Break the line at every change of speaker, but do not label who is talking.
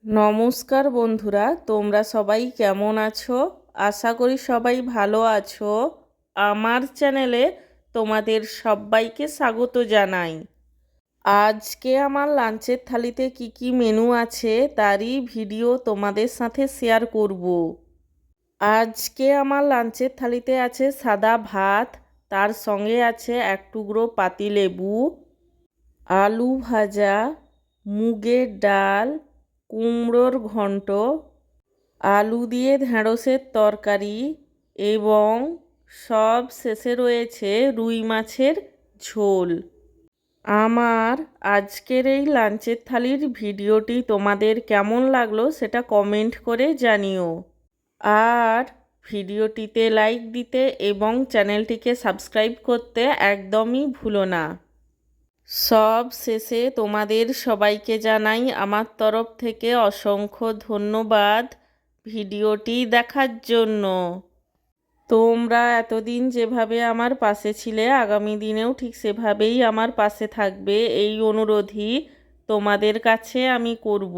নমস্কার বন্ধুরা, তোমরা সবাই কেমন আছো? আশা করি সবাই ভালো আছো। আমার চ্যানেলে তোমাদের সবাইকে স্বাগত জানাই। আজকে আমার লাঞ্চের থালিতে কি কি মেনু আছে তারই ভিডিও তোমাদের সাথে শেয়ার করব। আজকে আমার লাঞ্চের থালিতে আছে সাদা ভাত, তার সঙ্গে আছে এক টুকরো পাতিলেবু, আলু ভাজা, মুগের ডাল, কুমড়োর ঘন্ট, আলু দিয়ে ঢেঁড়সের তরকারি এবং সব শেষে রয়েছে রুই মাছের ঝোল। আমার আজকের এই লাঞ্চের থালির ভিডিওটি তোমাদের কেমন লাগলো সেটা কমেন্ট করে জানিও। আর ভিডিওটিতে লাইক দিতে এবং চ্যানেলটিকে সাবস্ক্রাইব করতে একদমই ভুলো না। সব শেষে তোমাদের সবাইকে জানাই আমার তরফ থেকে অসংখ্য ধন্যবাদ ভিডিওটি দেখার জন্য। তোমরা এতদিন যেভাবে আমার পাশে ছিলে আগামী দিনেও ঠিক সেভাবেই আমার পাশে থাকবে, এই অনুরোধই তোমাদের কাছে আমি করব।